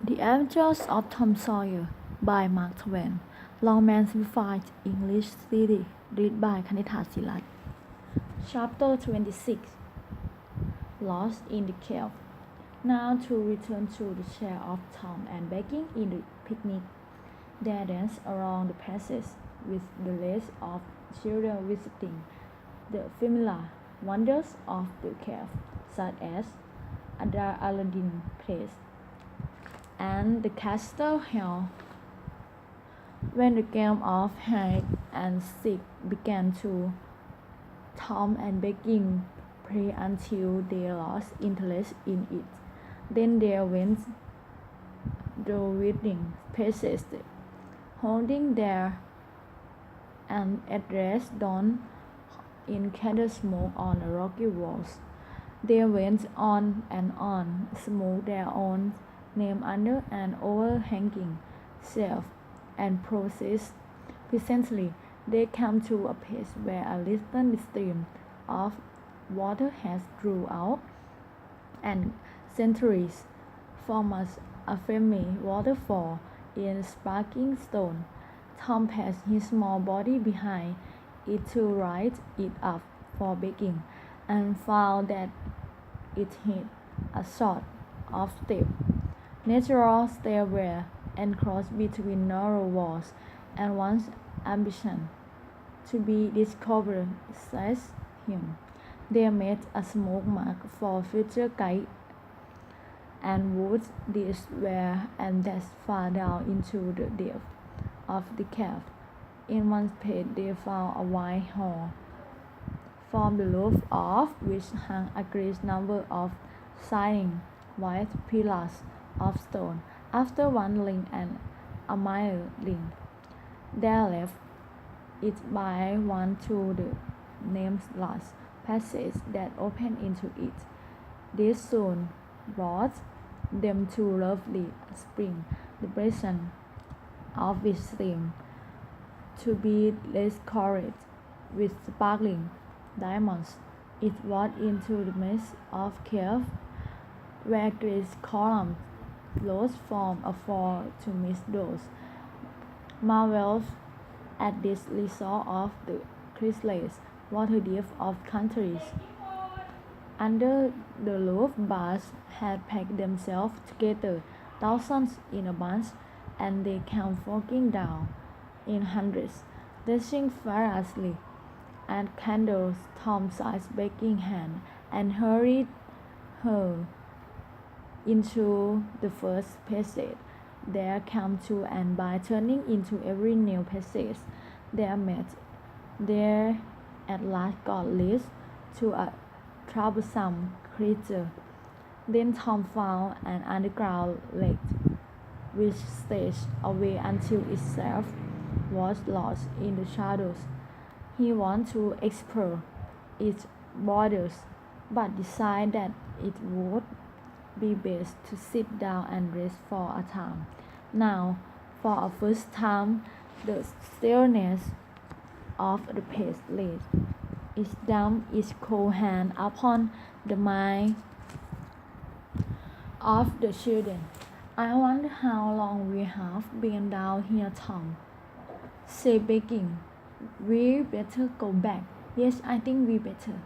The Adventures of Tom Sawyer by Mark Twain. Longman Simplified English City. Read by Kanitha Silat. Chapter 26. Lost in the Cave. Now to return to the chair of Tom and Becky in the picnic. They danced around the passage with the rest of children visiting the familiar wonders of the cave, such as Aladdin Place and the Castle Hill. When the game of hide and seek began to, Tom and Becky played until they lost interest in it. Then they went the winding passage, holding their an address done in candle smoke on the rocky walls. They went on and on, smoked their own name under an overhanging shelf, and processed. Presently, they came to a place where a little stream of water has drew out, and centuries formed a famous waterfall in sparkling stone. Tom passed his small body behind it to rise it up for baking, and found that it hid a sort of step. Natural stairway enclosed between narrow walls, and one's ambition to be discovered seized him. They made a smoke mark for future guide and would this way and that far down into the depth of the cave. In one place they found a wide hall, from the roof of which hung a great number of shining white pillars of stone. After wandering a mile they left it by one to the nameless passage that opened into it. This soon brought them to lovely spring, the basin of which seemed to be decorated with sparkling diamonds. It was into the midst of cave, where great columns rose from afar to meet those. Marveled at this resort of the crystalline water depth of countries. Under the roof, bars had packed themselves together, thousands in a bunch, and they came flocking down in hundreds, dashing furiously at candles Tom seized baking hand and hurried her into the first passage. There came to, and by turning into every new passage they met, there at last got leads to a troublesome creature. Then Tom found an underground lake, which stretched away until itself was lost in the shadows. He wanted to explore its borders, but decided that it would be best to sit down and rest for a time. Now, for a first time, the stillness of the place laid its damp, its cold hand upon the mind of the children. I wonder how long we have been down here, Tom, said Becky. We better go back. Yes, I think we better.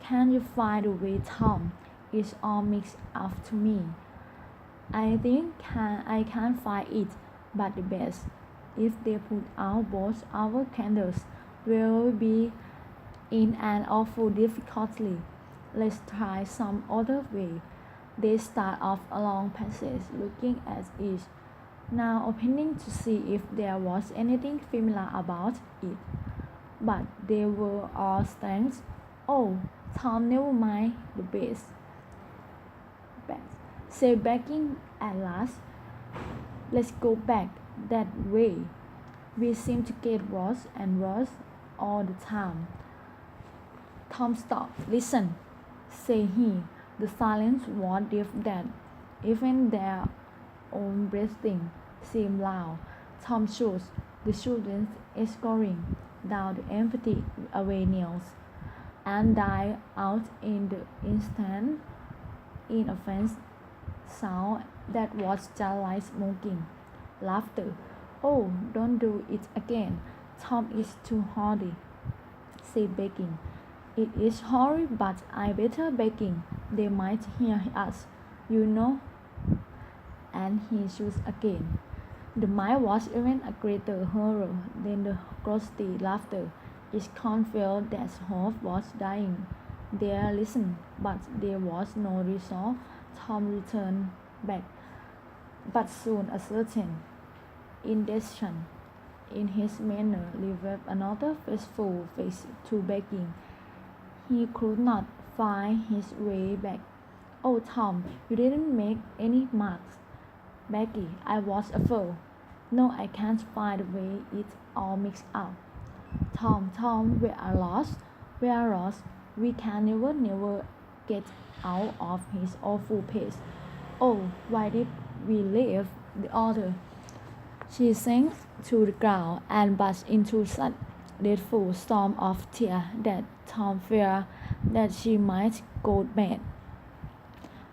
Can you find a way, Tom? It's all mixed up to me. I think I can't find it, but the best, if they put out both our candles, will be in an awful difficulty. Let's try some other way. They start off along passage, looking at each, now opening to see if there was anything familiar about it. But they were all stands. Oh, Tom, never mind the best. Said Becky at last. Let's go back that way. We seem to get worse and worse all the time. Tom stopped. Listen, said he. The silence was deaf that even their own breathing seemed loud. Tom chose the children escorting down the empty avenues and died out in the instant in a faint sound That was just like smoking. Laughter. Oh, don't do it again. Tom is too hardy, said begging. It is horrid, but I better begging. They might hear us, you know. And he shook again. The mine was even a greater horror than the ghostly laughter. It confirmed that hope was dying. They listened, but there was no result. Tom returned back, but soon a certain indecision in his manner revealed another faithful face to begging. He could not find his way back. Oh, Tom, you didn't make any marks. Becky, I was a fool. No, I can't find the way it all mixed up. Tom, we are lost. We are lost. We can never get out of his awful pace. Oh, why did we leave the other? She sank to the ground and burst into such dreadful storm of tears that Tom feared that she might go mad.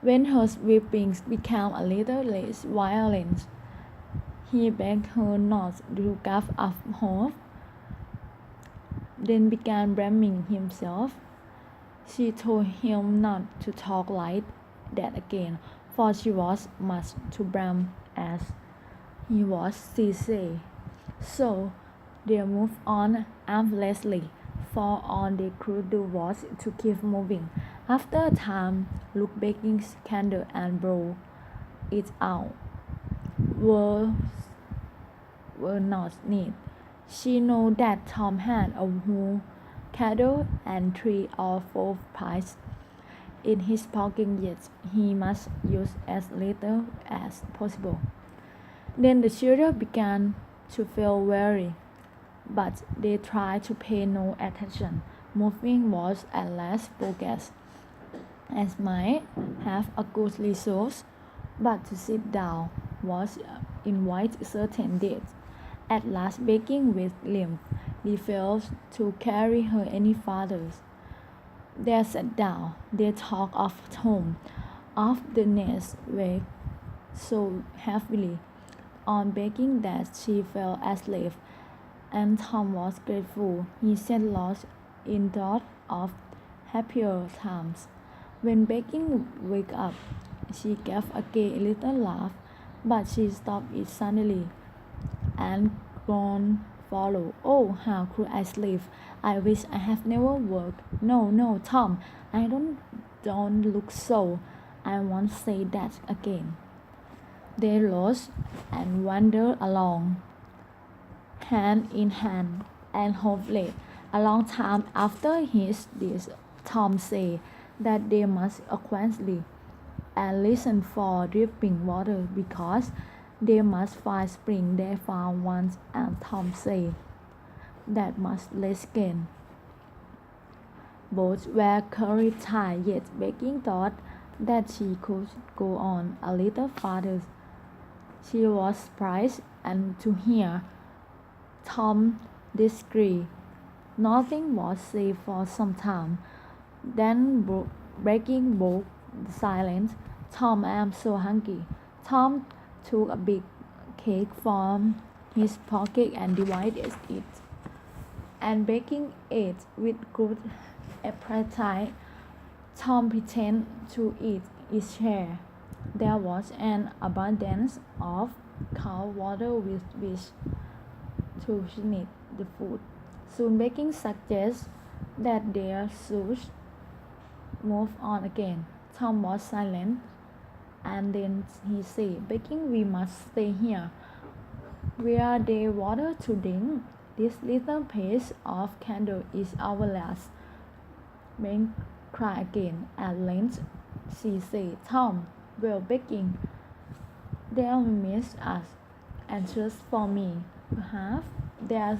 When her weeping became a little less violent, he begged her not to give up hope, then began blaming himself. She told him not to talk like that again, for she was much to blame as he was, she said. So they moved on aimlessly, for all they could do was to keep moving. After a time, Luke Baking's candle and blow it out were, were not neat. She knew that Tom had a whole candle and 3 or 4 pipes in his pocket, yet he must use as little as possible. Then the children began to feel weary, but they tried to pay no attention. Moving was at last progress, as might have a good resource, but to sit down was in quite certain death. At last, begging with limp, refused to carry her any farther. They sat down. They talked of home, of the next week, so heavily on begging that she fell asleep, and Tom was grateful. He sat lost in thought of happier times. When begging waked up, she gave a gay little laugh, but she stopped it suddenly, and groan followed. Oh, how could I sleep? I wish I had never worked. No, Tom, I don't look so. I won't say that again. They rose and wandered along, hand in hand, and hopefully, a long time after this, Tom said that they must acquaintly and listen for dripping water because they must find spring. They found one, and Tom said that must let's gain. Both were courage tired, yet begging thought that she could go on a little farther. She was surprised and to hear Tom disagree. Nothing was said for some time. Then breaking broke the silence. Tom, I am so hungry. Tom took a big cake from his pocket and divided it, and baking it with good appetite. Tom pretended to eat his share. There was an abundance of cold water with which to sweeten the food. Soon baking suggests that they should move on again. Tom was silent, and then he said, "Baking, we must stay here. Where there water to drink, this little piece of candle is our last." Ben cried again. At length, she said, "Tom, well, baking, they'll miss us, and just for me, perhaps they're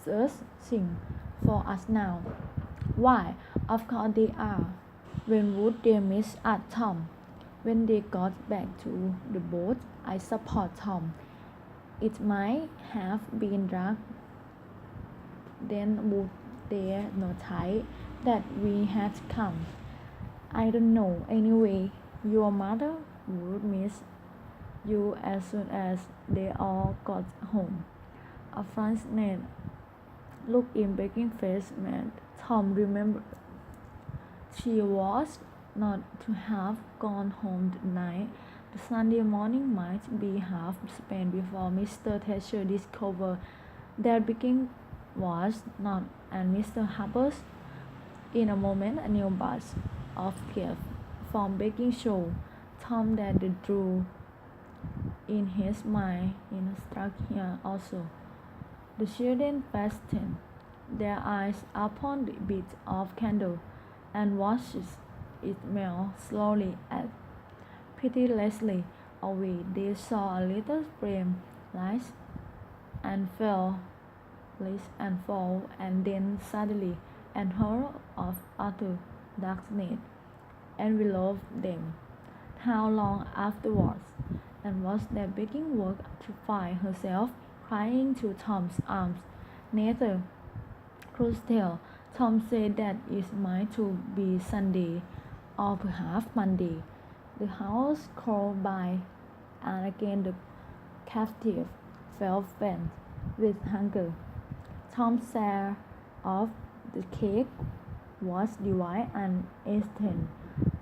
searching for us now." "Why, of course they are. When would they miss us, Tom?" "When they got back to the boat, I suppose, Tom. It might have been dark. Then would they notice that we had come?" "I don't know. Anyway, your mother would miss you as soon as they all got home. A frightened look in Becky's face made Tom remember she was not to have gone home that night. The Sunday morning might be half spent before Mr. Thatcher discovered that Becky was not at Mr. Harper's. In a moment, a new burst of grief from Becky showed Tom that the drew in his mind struck here also. The children fastened their eyes upon the bit of candle and watched it melt slowly and pitilessly away. They saw a little flame rise and fell, rise and fall, and then suddenly an horror of utter darkness enveloped them. How long afterwards, and was that begging work to find herself crying to Tom's arms? Neither could tell. Tom said that it might to be Sunday, or perhaps Monday. The house crawled by, and again the captive felt faint with hunger. Tom's share of the cake was divided and eaten,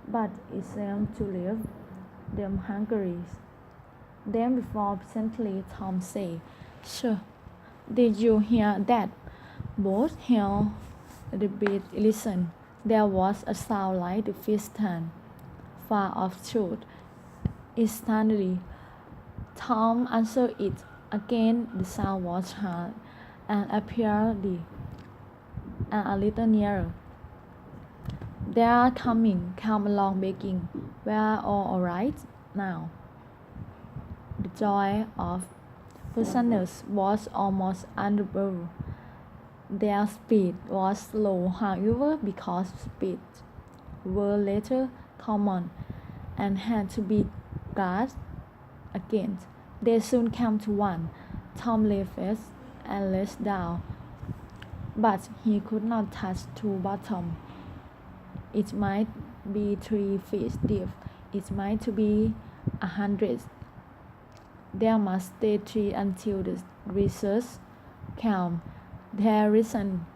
but it seemed to leave them hungry. Then before presently Tom said, "Sir, did you hear that?" Both held the beat listened. There was a sound like the fish stand, far off shoot. Instantly, Tom answered it. Again the sound was heard, and appeared and a little nearer. "They are coming. Come along, begging. We are all right now." The joy of prisoners was almost unbearable. Their speed was slow, however, because speeds were later common and had to be guarded against. They soon came to one. Tom lay fast and lay down, but he could not touch to bottom. It might be 3 feet deep. It might be 100. There must stay 3 until the research came. There isn't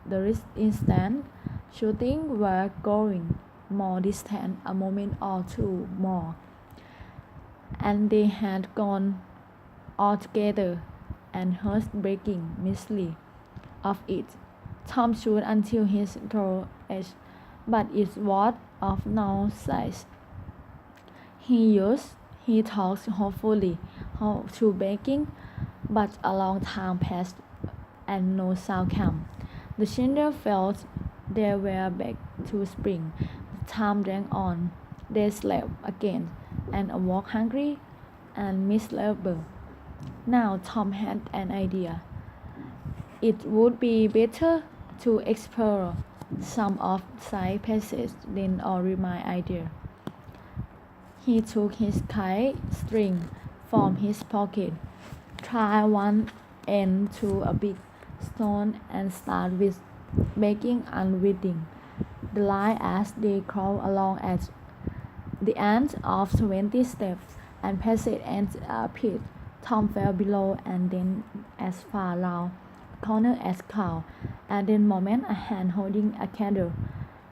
the instant. Shooting were going more distant, a moment or two more, and they had gone altogether, and heard breaking midly of it. Tom shot until his throat ached, but it was of no size. He talked hopefully to begging, but a long time passed and no sound came. The children felt they were back to spring. The time dragged on. They slept again and awoke hungry and miserable. Now Tom had an idea. It would be better to explore some of side passages than or remind idea. He took his kite string from his pocket, tied one end to a big stone, and started with making and reading the line as they crawled along at the end of 20 steps and passage and appeared. Tom fell below and then as far round the corner as cow. At that moment a hand holding a candle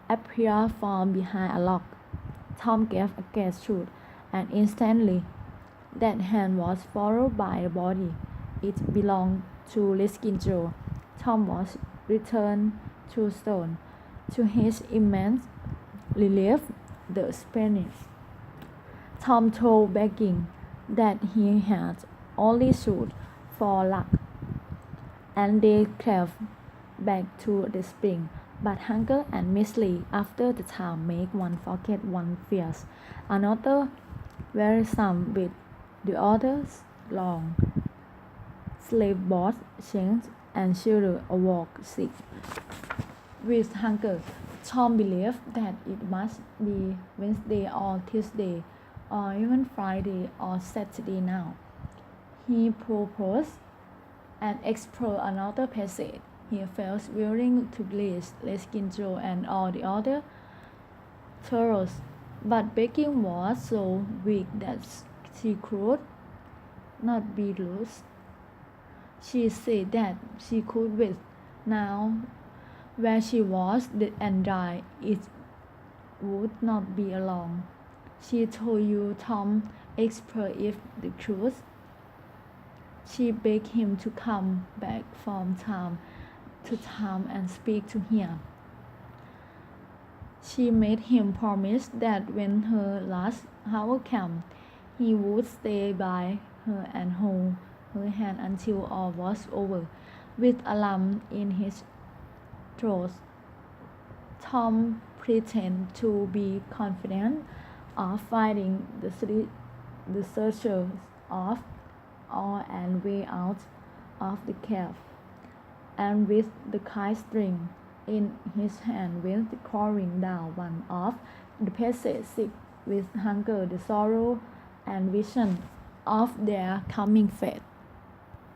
appeared from behind a log. Tom gave a gasp shoot, and instantly that hand was followed by a body. It belonged to Riskin Joe. Tom was returned to stone. To his immense relief, the Spanish Tom told begging that he had only shot for luck, and they crept back to the spring. But hunger and misery after the time make one forget one fears. Another wearisome with the others long. Slave both changed and children awoke sick with hunger. Tom believed that it must be Wednesday or Tuesday or even Friday or Saturday now. He proposed and explored another passage. He felt willing to release Leskin Joe and all the other tourists, but begging was so weak that she could not be lost. She said that she could wait now where she was dead and died. It would not be long. She told you Tom expressed if the truth. She begged him to come back from time to time and speak to her. She made him promise that when her last hour came, he would stay by her and hold her hand until all was over. With a lump in his throat, Tom pretended to be confident of finding the searchers of all and way out of the cave, and with the kite string in his hand went crawling down one of the passage, sick with hunger, the sorrow, and vision of their coming fate.